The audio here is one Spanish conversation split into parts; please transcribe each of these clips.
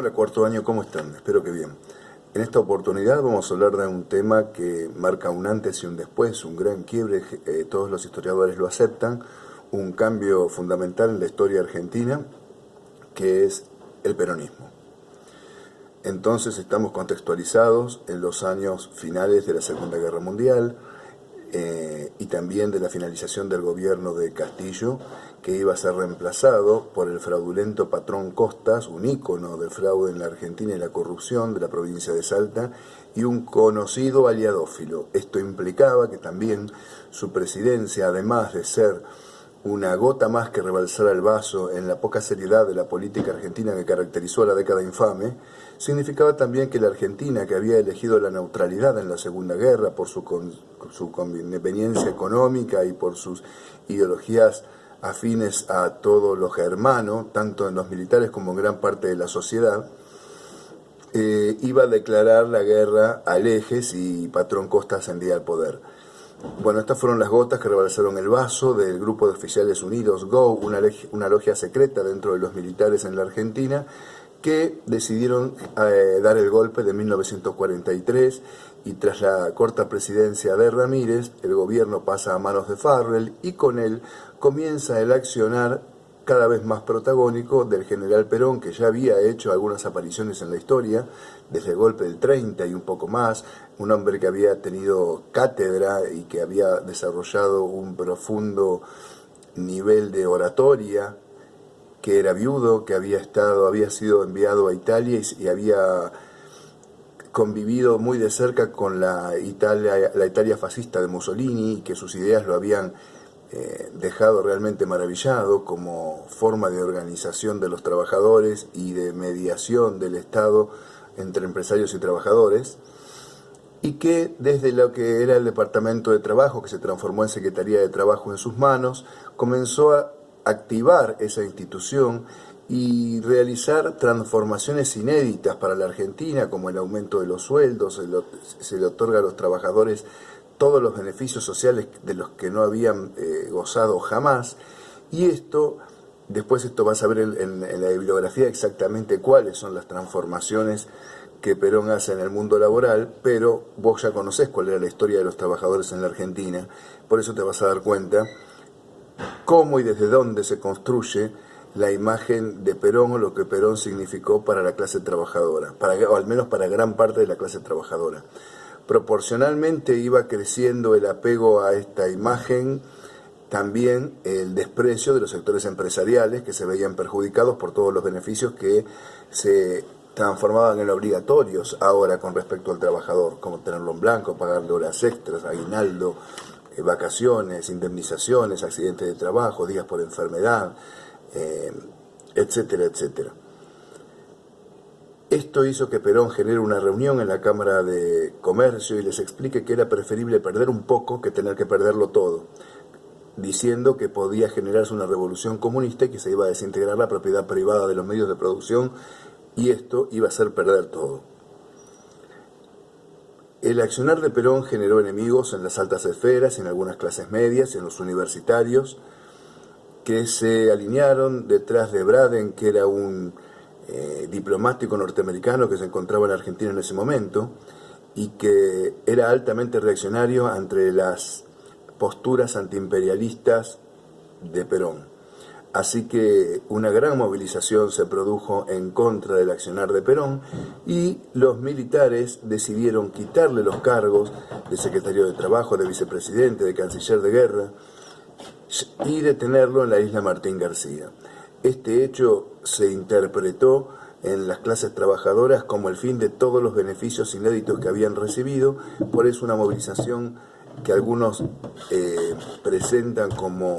Hola, cuarto año, ¿cómo están? Espero que bien. En esta oportunidad vamos a hablar de un tema que marca un antes y un después, un gran quiebre, todos los historiadores lo aceptan, un cambio fundamental en la historia argentina, que es el peronismo. Entonces estamos contextualizados en los años finales de la Segunda Guerra Mundial, y también de la finalización del gobierno de Castillo, que iba a ser reemplazado por el fraudulento patrón Costas, un ícono del fraude en la Argentina y la corrupción de la provincia de Salta, y un conocido aliadófilo. Esto implicaba que también su presidencia, además de ser una gota más que rebalsara el vaso en la poca seriedad de la política argentina que caracterizó la década infame, significaba también que la Argentina, que había elegido la neutralidad en la Segunda Guerra por su conveniencia económica y por sus ideologías afines a todo lo germano, tanto en los militares como en gran parte de la sociedad, iba a declarar la guerra al eje si patrón Costa ascendía al poder. Bueno, estas fueron las gotas que rebalsaron el vaso del Grupo de Oficiales Unidos, GO, una logia secreta dentro de los militares en la Argentina, que decidieron dar el golpe de 1943, y tras la corta presidencia de Ramírez, el gobierno pasa a manos de Farrell, y con él comienza el accionar cada vez más protagónico del general Perón, que ya había hecho algunas apariciones en la historia, desde el golpe del 30 y un poco más, un hombre que había tenido cátedra y que había desarrollado un profundo nivel de oratoria, que era viudo, que había sido enviado a Italia y había convivido muy de cerca con la Italia fascista de Mussolini, y que sus ideas lo habían dejado realmente maravillado como forma de organización de los trabajadores y de mediación del Estado entre empresarios y trabajadores, y que desde lo que era el Departamento de Trabajo, que se transformó en Secretaría de Trabajo en sus manos, comenzó a activar esa institución y realizar transformaciones inéditas para la Argentina, como el aumento de los sueldos. Se le otorga a los trabajadores todos los beneficios sociales de los que no habían gozado jamás, y después vas a ver en la bibliografía exactamente cuáles son las transformaciones que Perón hace en el mundo laboral, pero vos ya conocés cuál era la historia de los trabajadores en la Argentina, por eso te vas a dar cuenta cómo y desde dónde se construye la imagen de Perón, o lo que Perón significó para la clase trabajadora, o al menos para gran parte de la clase trabajadora. Proporcionalmente iba creciendo el apego a esta imagen, también el desprecio de los sectores empresariales, que se veían perjudicados por todos los beneficios que se transformaban en obligatorios ahora con respecto al trabajador, como tenerlo en blanco, pagarle horas extras, aguinaldo, vacaciones, indemnizaciones, accidentes de trabajo, días por enfermedad, etcétera, etcétera. Esto hizo que Perón genere una reunión en la Cámara de Comercio y les explique que era preferible perder un poco que tener que perderlo todo, diciendo que podía generarse una revolución comunista y que se iba a desintegrar la propiedad privada de los medios de producción, y esto iba a hacer perder todo. El accionar de Perón generó enemigos en las altas esferas, en algunas clases medias, en los universitarios, que se alinearon detrás de Braden, que era un diplomático norteamericano que se encontraba en Argentina en ese momento, y que era altamente reaccionario ante las posturas antiimperialistas de Perón. Así que una gran movilización se produjo en contra del accionar de Perón, y los militares decidieron quitarle los cargos de secretario de Trabajo, de vicepresidente, de canciller de guerra, y detenerlo en la isla Martín García. Este hecho se interpretó en las clases trabajadoras como el fin de todos los beneficios inéditos que habían recibido. Por eso una movilización que algunos presentan como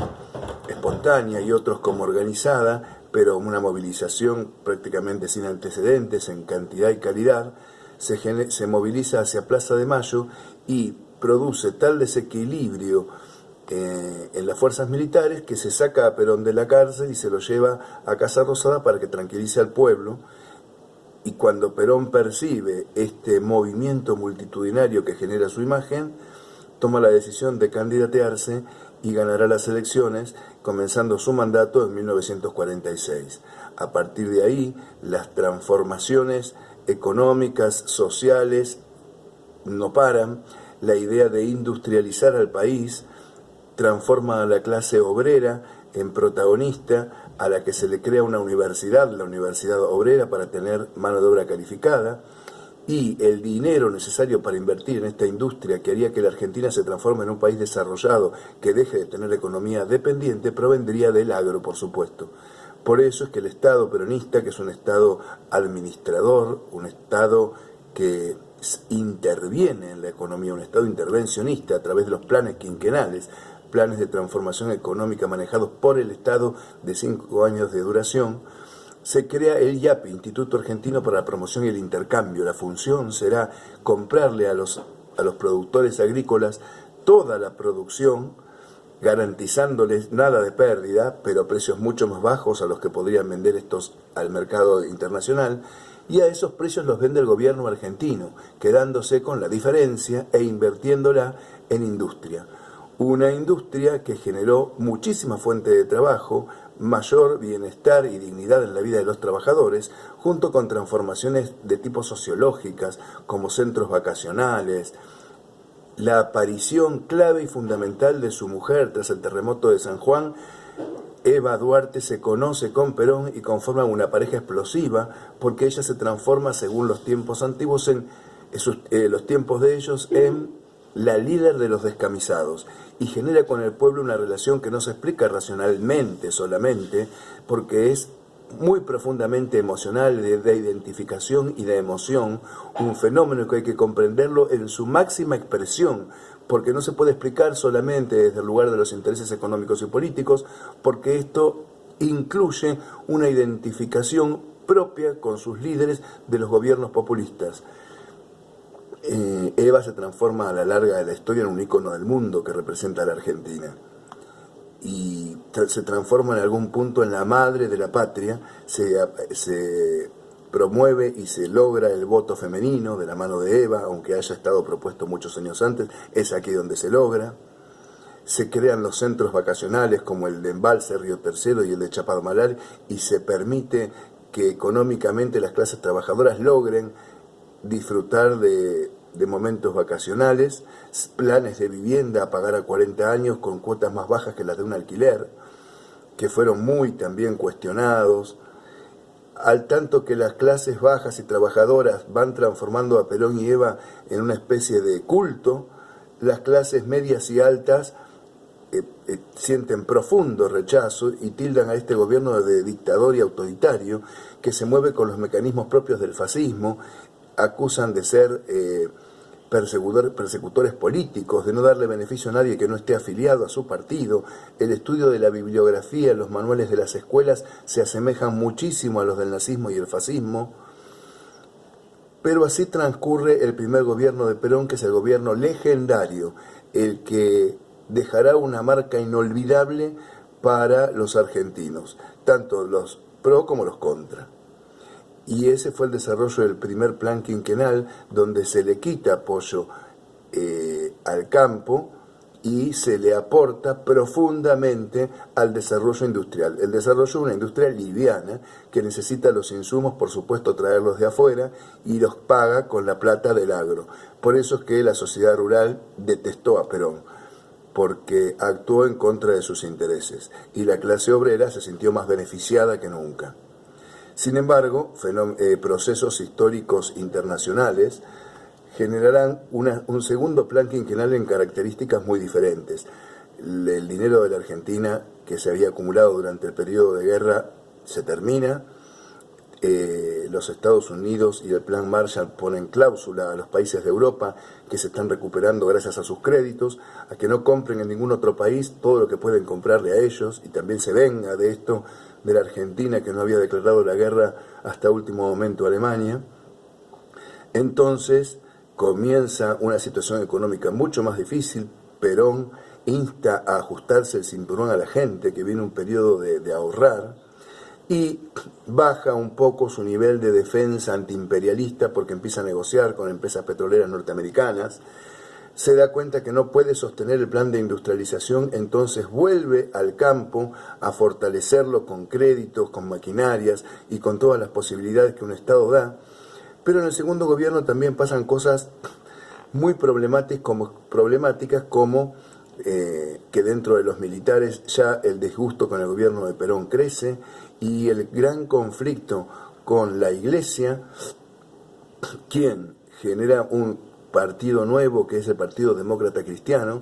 espontánea y otros como organizada, pero una movilización prácticamente sin antecedentes en cantidad y calidad, se moviliza hacia Plaza de Mayo y produce tal desequilibrio en las fuerzas militares que se saca a Perón de la cárcel y se lo lleva a Casa Rosada para que tranquilice al pueblo. Y cuando Perón percibe este movimiento multitudinario que genera su imagen, toma la decisión de candidatearse y ganará las elecciones, comenzando su mandato en 1946. A partir de ahí, las transformaciones económicas, sociales, no paran. La idea de industrializar al país transforma a la clase obrera en protagonista, a la que se le crea una universidad, la Universidad Obrera, para tener mano de obra calificada, y el dinero necesario para invertir en esta industria que haría que la Argentina se transforme en un país desarrollado, que deje de tener economía dependiente, provendría del agro, por supuesto. Por eso es que el Estado peronista, que es un Estado administrador, un Estado que interviene en la economía, un Estado intervencionista a través de los planes quinquenales, planes de transformación económica manejados por el Estado de 5 años de duración, se crea el IAPI, Instituto Argentino para la Promoción y el Intercambio. La función será comprarle a los productores agrícolas toda la producción, garantizándoles nada de pérdida, pero a precios mucho más bajos a los que podrían vender estos al mercado internacional, y a esos precios los vende el gobierno argentino, quedándose con la diferencia e invirtiéndola en industria. Una industria que generó muchísima fuente de trabajo, mayor bienestar y dignidad en la vida de los trabajadores, junto con transformaciones de tipo sociológicas, como centros vacacionales, la aparición clave y fundamental de su mujer tras el terremoto de San Juan. Eva Duarte se conoce con Perón y conforman una pareja explosiva, porque ella se transforma, según los tiempos antiguos, los tiempos de ellos, en la líder de los descamisados, y genera con el pueblo una relación que no se explica racionalmente solamente, porque es muy profundamente emocional, de identificación y de emoción, un fenómeno que hay que comprenderlo en su máxima expresión, porque no se puede explicar solamente desde el lugar de los intereses económicos y políticos, porque esto incluye una identificación propia con sus líderes de los gobiernos populistas. Eva se transforma a la larga de la historia en un ícono del mundo que representa a la Argentina, y se transforma en algún punto en la madre de la patria. Se promueve y se logra el voto femenino de la mano de Eva, aunque haya estado propuesto muchos años antes, es aquí donde se logra. Se crean los centros vacacionales como el de Embalse, Río Tercero y el de Chapadmalal, y se permite que económicamente las clases trabajadoras logren disfrutar de momentos vacacionales, planes de vivienda a pagar a 40 años con cuotas más bajas que las de un alquiler, que fueron muy también cuestionados, al tanto que las clases bajas y trabajadoras van transformando a Perón y Eva en una especie de culto. Las clases medias y altas sienten profundo rechazo y tildan a este gobierno de dictador y autoritario, que se mueve con los mecanismos propios del fascismo. Acusan de ser persecutores políticos, de no darle beneficio a nadie que no esté afiliado a su partido. El estudio de la bibliografía, los manuales de las escuelas se asemejan muchísimo a los del nazismo y el fascismo. Pero así transcurre el primer gobierno de Perón, que es el gobierno legendario, el que dejará una marca inolvidable para los argentinos, tanto los pro como los contra. Y ese fue el desarrollo del primer plan quinquenal, donde se le quita apoyo al campo y se le aporta profundamente al desarrollo industrial. El desarrollo de una industria liviana que necesita los insumos, por supuesto, traerlos de afuera, y los paga con la plata del agro. Por eso es que la sociedad rural detestó a Perón, porque actuó en contra de sus intereses, y la clase obrera se sintió más beneficiada que nunca. Sin embargo, procesos históricos internacionales generarán un segundo plan quinquenal en características muy diferentes. El dinero de la Argentina que se había acumulado durante el periodo de guerra se termina. Los Estados Unidos y el Plan Marshall ponen cláusula a los países de Europa que se están recuperando gracias a sus créditos, a que no compren en ningún otro país todo lo que pueden comprarle a ellos, y también se venga de esto de la Argentina, que no había declarado la guerra hasta último momento a Alemania. Entonces comienza una situación económica mucho más difícil. Perón insta a ajustarse el cinturón a la gente, que viene un periodo de ahorrar, y baja un poco su nivel de defensa antiimperialista porque empieza a negociar con empresas petroleras norteamericanas. se da cuenta que no puede sostener el plan de industrialización, entonces vuelve al campo a fortalecerlo con créditos, con maquinarias y con todas las posibilidades que un Estado da. Pero en el segundo gobierno también pasan cosas muy problemáticas como que dentro de los militares ya el disgusto con el gobierno de Perón crece y el gran conflicto con la Iglesia, quien genera un partido nuevo que es el Partido Demócrata Cristiano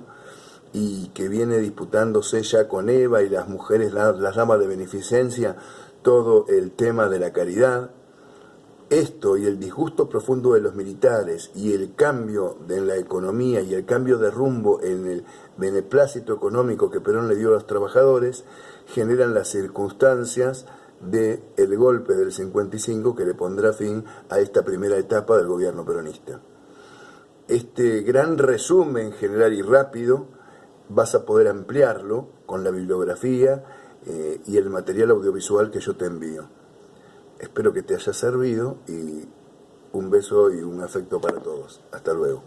y que viene disputándose ya con Eva y las mujeres, las damas de beneficencia, todo el tema de la caridad. Esto y el disgusto profundo de los militares y el cambio en la economía y el cambio de rumbo en el beneplácito económico que Perón le dio a los trabajadores generan las circunstancias del golpe del 55 que le pondrá fin a esta primera etapa del gobierno peronista. Este gran resumen general y rápido vas a poder ampliarlo con la bibliografía y el material audiovisual que yo te envío. Espero que te haya servido y un beso y un afecto para todos. Hasta luego.